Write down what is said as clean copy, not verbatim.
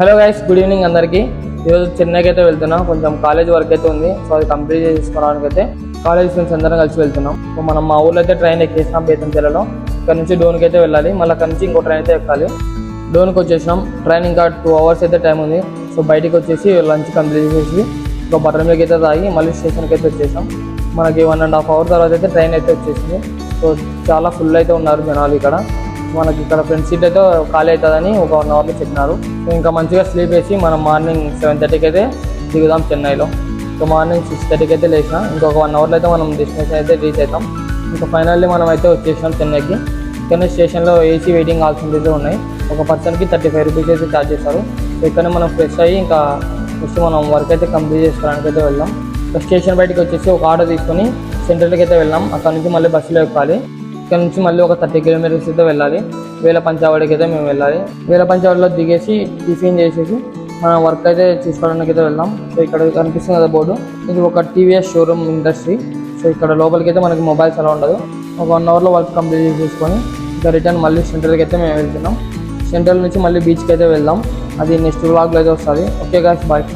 Hello guys, good evening అందరికీ. ఈరోజు చెన్నైకి అయితే వెళ్తున్నాం. కొంచెం కాలేజ్ వర్క్ అయితే ఉంది, సో అది కంప్లీట్ చేసుకోవడానికి అయితే కాలేజ్ ఫ్రెండ్స్ అందరం కలిసి వెళ్తున్నాం. సో మనం మా ఊళ్ళో అయితే ట్రైన్ ఎక్కేసినాం బేతంచెర్లలో. ఇక్కడ నుంచి డోన్కి అయితే వెళ్ళాలి, మళ్ళీ అక్కడ నుంచి ఇంకో ట్రైన్ అయితే ఎక్కాలి. డోన్కి వచ్చేసినాం. ట్రైన్ ఇంకా 2 hours అయితే టైం ఉంది. సో బయటికి వచ్చేసి లంచ్ కంప్లీట్ చేసి ఒక బటర్ మిల్క్ అయితే తాగి మళ్ళీ స్టేషన్కి అయితే వచ్చేసాం. మనకి 1.5 hour తర్వాత అయితే ట్రైన్ అయితే వచ్చేసింది. సో చాలా ఫుల్ అయితే ఉన్నారు జనాలు. ఇక్కడ మనకి ఇక్కడ ఫ్రంట్ సీట్ అయితే ఖాళీ అవుతుందని ఒక 1 hourలో చెప్పినారు. సో ఇంకా మంచిగా స్లీప్ వేసి మనం మార్నింగ్ 7:30కి అయితే దిగుదాం చెన్నైలో. సో మార్నింగ్ 6:30కి అయితే లేచినా ఇంకొక 1 hourలో అయితే మనం డెస్టినేషన్ అయితే రీచ్ అవుతాం. ఇంకా ఫైనల్లీ మనం అయితే వచ్చేసాం చెన్నైకి. చెన్నై స్టేషన్లో ఏసీ వెయిటింగ్ హాల్స్ అయితే ఉన్నాయి. ఒక పర్సన్కి 35 రూపీస్ అయితే ఛార్జ్ చేస్తారు. సో ఇక్కడ మనం ఫ్రెష్ అయ్యి ఇంకా నెక్స్ట్ మనం వర్క్ అయితే కంప్లీట్ చేసుకోవడానికి అయితే వెళ్దాం. స్టేషన్ బయటకి వచ్చేసి ఒక ఆటో తీసుకొని సెంట్రల్కి అయితే వెళ్ళాం. అక్కడ నుంచి మళ్ళీ బస్సులో ఎక్కాలి. ఇక్కడ నుంచి మళ్ళీ ఒక 30 kilometers అయితే వెళ్ళాలి. వేలపంచావాడికి అయితే మేము వెళ్ళాలి. వేలపంచావాడిలో దిగేసి టిఫిన్ చేసేసి మనం వర్క్ అయితే చూసుకోవడానికి అయితే వెళ్దాం. సో ఇక్కడ కనిపిస్తుంది కదా బోర్డు, ఇది ఒక టీవీఎస్ షోరూమ్ ఇండస్ట్రీ. సో ఇక్కడ లోపలికి అయితే మనకి మొబైల్స్ అలా ఉండదు. ఒక 1 hourలో వర్క్ కంప్లీట్ చేసేసుకొని ఇంకా రిటర్న్ మళ్ళీ సెంట్రల్కి అయితే మేము వెళ్తున్నాం. సెంట్రల్ నుంచి మళ్ళీ బీచ్కి అయితే వెళ్దాం. అది నెక్స్ట్ వ్లాగ్లో అయితే వస్తుంది. Okay guys, bye.